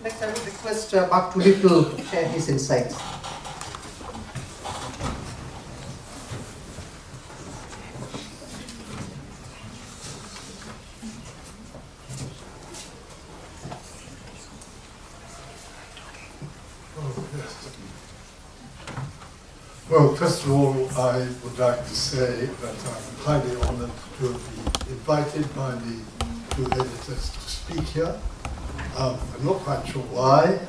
Next, I would request Mark Tully to share his insights. Well, first of all, I would like to say that I'm highly honored to be invited by the two editors to speak here. I'm not quite sure why.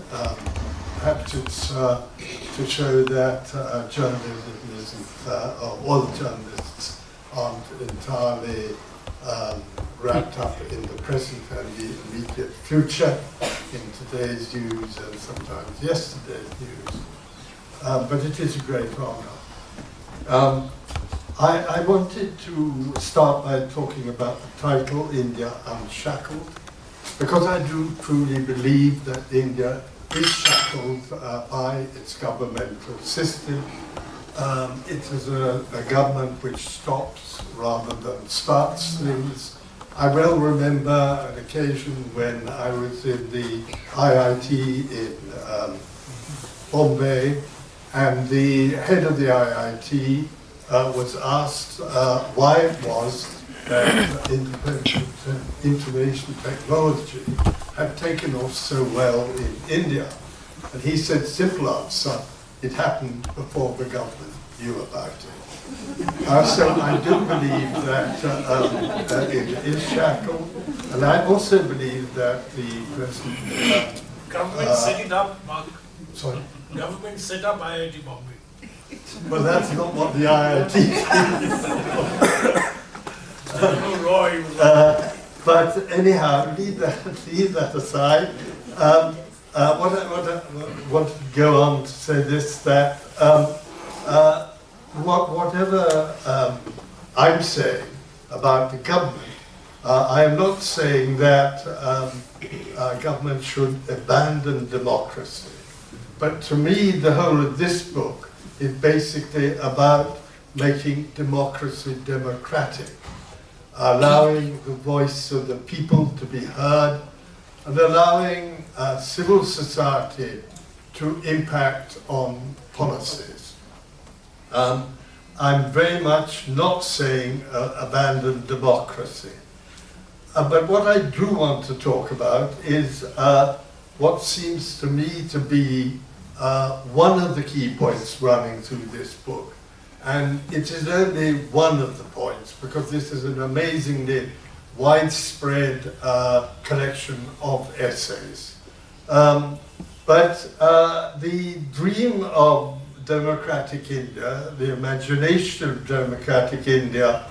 Perhaps it's to show that journalism isn't, all the journalists aren't entirely wrapped up in the present and the immediate future, in today's news and sometimes yesterday's news. But it is a great honor. I wanted to start by talking about the title, India Unshackled, because I do truly believe that India is shackled by its governmental system. It is a government which stops rather than starts things. I well remember an occasion when I was in the IIT in Bombay, and the head of the IIT was asked why it was that independent information technology had taken off so well in India. And he said, simple answer, it happened before the government knew about it. So I do believe that it is shackled, and I also believe that the present... government set it up, Mark. Sorry? Government set up IIT Bombay. Well, that's not what the IIT is. But anyhow, leave that aside. What I want to go on to say this, that whatever I'm saying about the government, I am not saying that government should abandon democracy. But to me, the whole of this book is basically about making democracy democratic, allowing the voice of the people to be heard, and allowing civil society to impact on policies. I'm very much not saying abandon democracy. But what I do want to talk about is what seems to me to be one of the key points running through this book. And it is only one of the points, because this is an amazingly widespread collection of essays. But the dream of democratic India, the imagination of democratic India,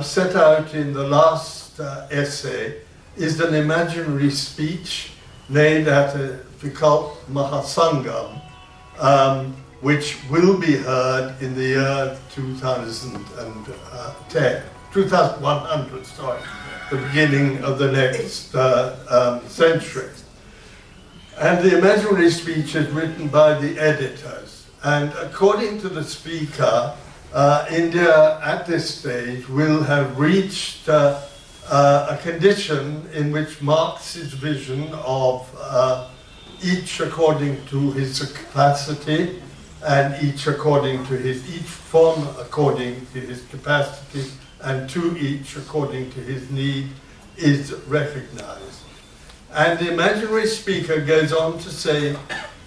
set out in the last essay, is an imaginary speech made at a Vikalt Mahasangam, which will be heard in the year 2100, sorry, the beginning of the next century. And the imaginary speech is written by the editors. And according to the speaker, India at this stage will have reached a condition in which Marx's vision of each according to his capacity, and each form according to his capacity, and to each according to his need, is recognized. And the imaginary speaker goes on to say,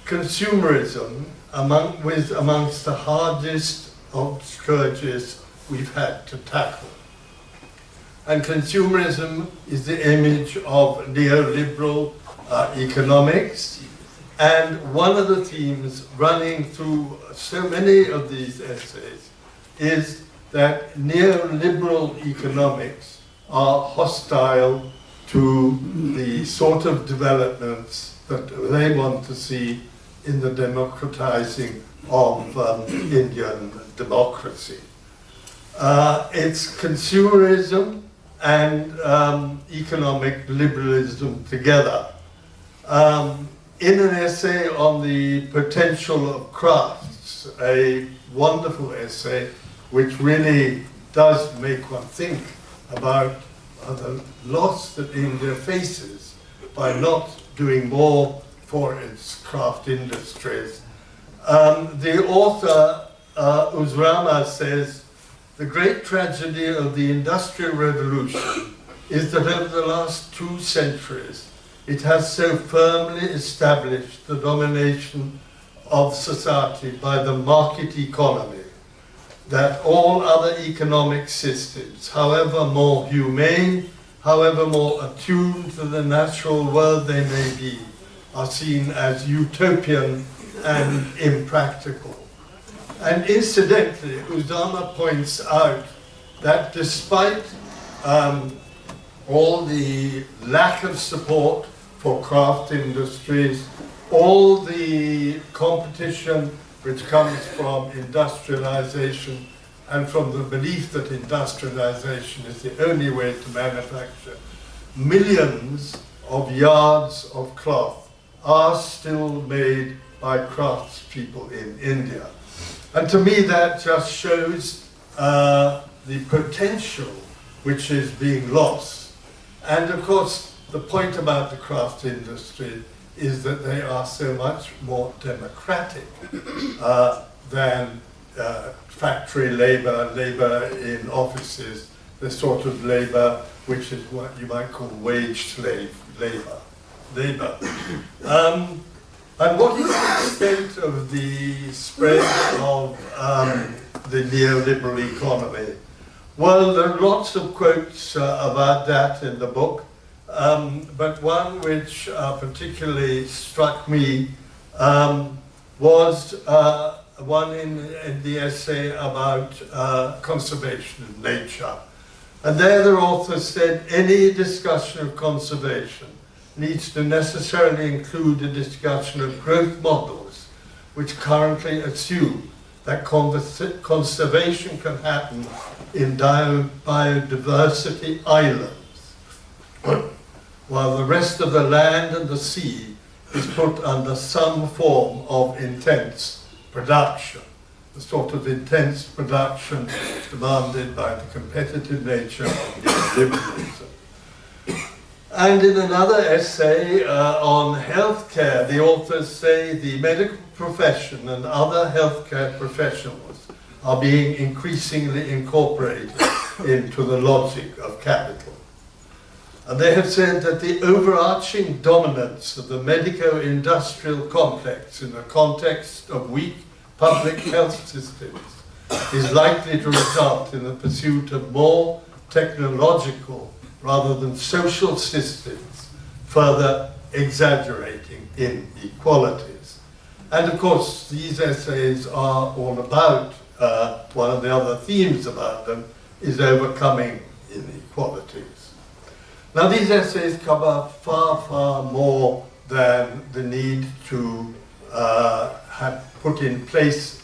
consumerism amongst the hardest of scourges we've had to tackle. And consumerism is the image of neoliberal economics. And one of the themes running through so many of these essays is that neoliberal economics are hostile to the sort of developments that they want to see in the democratizing of Indian democracy. It's consumerism and economic liberalism together. In an essay on the potential of crafts, a wonderful essay which really does make one think about the loss that India faces by not doing more for its craft industries. The author, Uzrama, says, the great tragedy of the Industrial Revolution is that over the last 2 centuries, it has so firmly established the domination of society by the market economy that all other economic systems, however more humane, however more attuned to the natural world they may be, are seen as utopian and impractical. And incidentally, Uzama points out that despite all the lack of support for craft industries, all the competition which comes from industrialization and from the belief that industrialization is the only way to manufacture, millions of yards of cloth are still made by craftspeople in India. And to me that just shows the potential which is being lost. And of course the point about the craft industry is that they are so much more democratic than factory labor, labor in offices, the sort of labor which is what you might call wage slave labor. And what is the extent of the spread of the neoliberal economy? Well, there are lots of quotes about that in the book, but one which particularly struck me was one in the essay about conservation of nature. And there the author said, any discussion of conservation needs to necessarily include a discussion of growth models which currently assume that conservation can happen in biodiversity islands, while the rest of the land and the sea is put under some form of intense production, the sort of intense production demanded by the competitive nature of neoliberalism. And in another essay on healthcare, the authors say the medical profession and other healthcare professionals are being increasingly incorporated into the logic of capital. And they have said that the overarching dominance of the medico-industrial complex in the context of weak public health systems is likely to result in the pursuit of more technological rather than social systems, further exaggerating inequalities. And of course, these essays are all about, one of the other themes about them is overcoming inequalities. Now these essays cover far, far more than the need to have put in place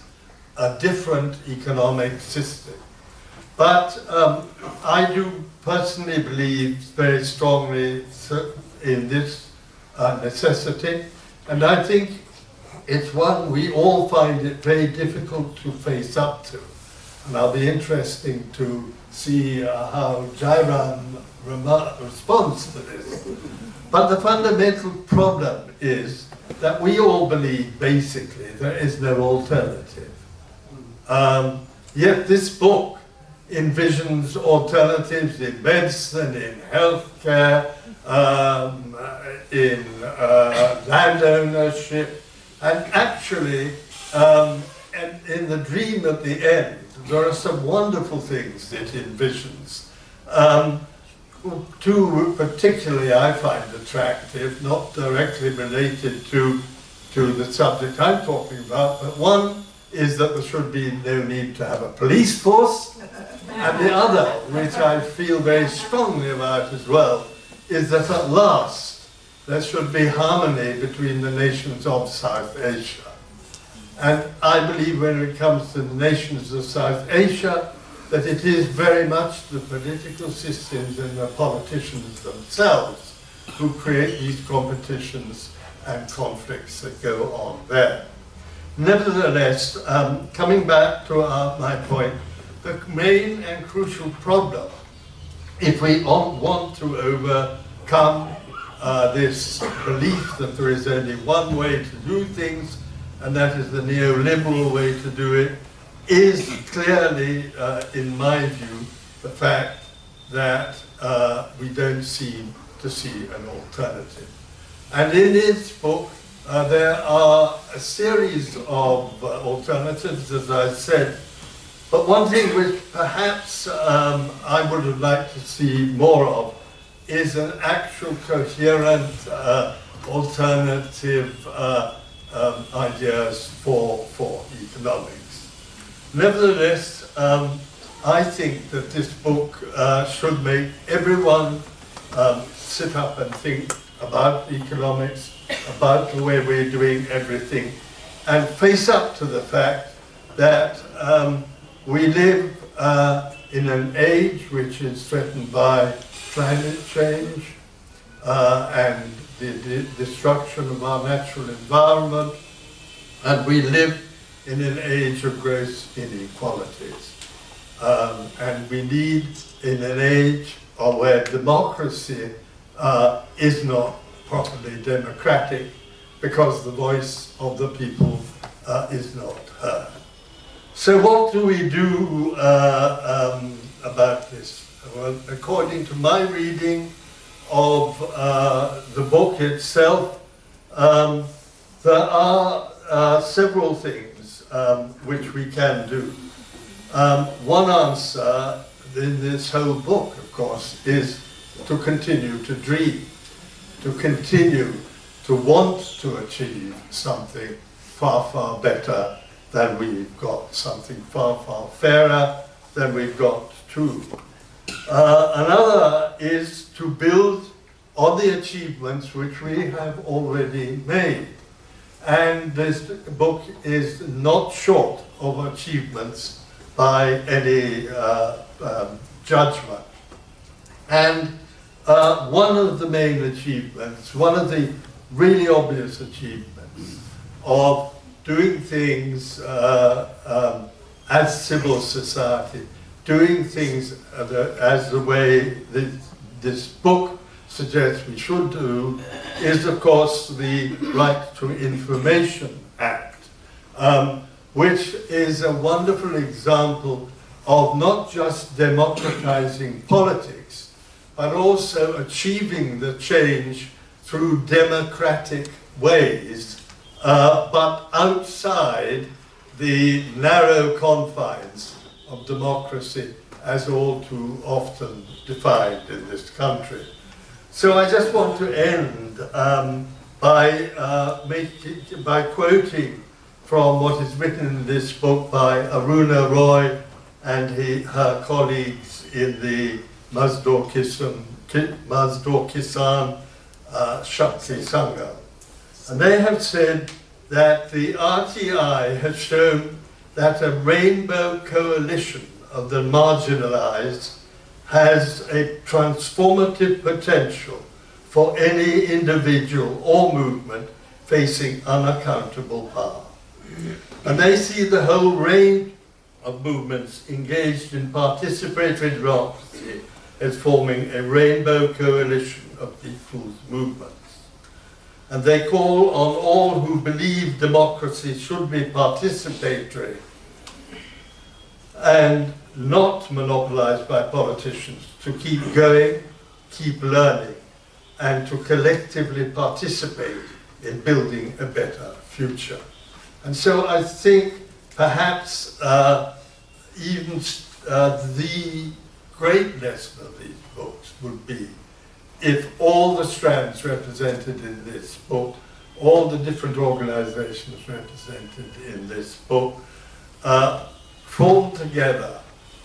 a different economic system. But I do personally believe very strongly in this necessity, and I think it's one we all find it very difficult to face up to. And I'll be interesting to see how Jairam responds to this. But the fundamental problem is that we all believe basically there is no alternative. Yet this book envisions alternatives in medicine, in healthcare, in land ownership, and actually, and in the dream at the end, there are some wonderful things it envisions. Two particularly I find attractive, not directly related to the subject I'm talking about, but one is that there should be no need to have a police force, and the other, which I feel very strongly about as well, is that at last there should be harmony between the nations of South Asia. And I believe when it comes to the nations of South Asia, that it is very much the political systems and the politicians themselves who create these competitions and conflicts that go on there. Nevertheless, coming back to my point, the main and crucial problem, if we want to overcome this belief that there is only one way to do things, and that is the neoliberal way to do it, is clearly, in my view, the fact that we don't seem to see an alternative. And in his book, there are a series of alternatives, as I said, but one thing which perhaps I would have liked to see more of is an actual coherent alternative ideas for economics. Nevertheless, I think that this book should make everyone sit up and think about economics, about the way we're doing everything, and face up to the fact that we live in an age which is threatened by climate change and the destruction of our natural environment, and we live in an age of gross inequalities. And we need, in an age where democracy is not properly democratic because the voice of the people is not heard. So what do we do about this? Well, according to my reading of the book itself, there are several things which we can do. One answer in this whole book, of course, is to continue to dream, to continue to want to achieve something far, far better than we've got, something far, far fairer than we've got too. Another is to build on the achievements which we have already made. And this book is not short of achievements by any judgment. And one of the main achievements, one of the really obvious achievements of doing things as civil society, doing things as the way this book suggests we should do, is of course the Right to Information Act, which is a wonderful example of not just democratizing politics, but also achieving the change through democratic ways, but outside the narrow confines of democracy as all too often defined in this country. So I just want to end by quoting from what is written in this book by Aruna Roy and her colleagues in the Mazdoor Kisan Shakti Sangha. And they have said that the RTI has shown that a rainbow coalition of the marginalized has a transformative potential for any individual or movement facing unaccountable power. And they see the whole range of movements engaged in participatory democracy as forming a rainbow coalition of people's movements. And they call on all who believe democracy should be participatory and not monopolized by politicians to keep going, keep learning, and to collectively participate in building a better future. And so I think perhaps even the great lesson of these books would be if all the strands represented in this book, all the different organizations represented in this book, formed together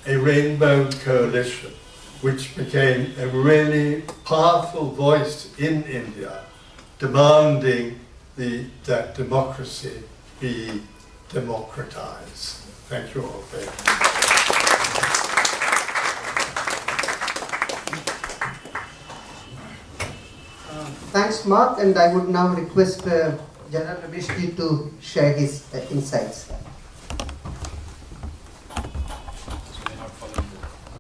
a rainbow coalition which became a really powerful voice in India demanding that democracy be democratized. Thank you all very much. Thanks, Mark, and I would now request General Ramesh to share his insights.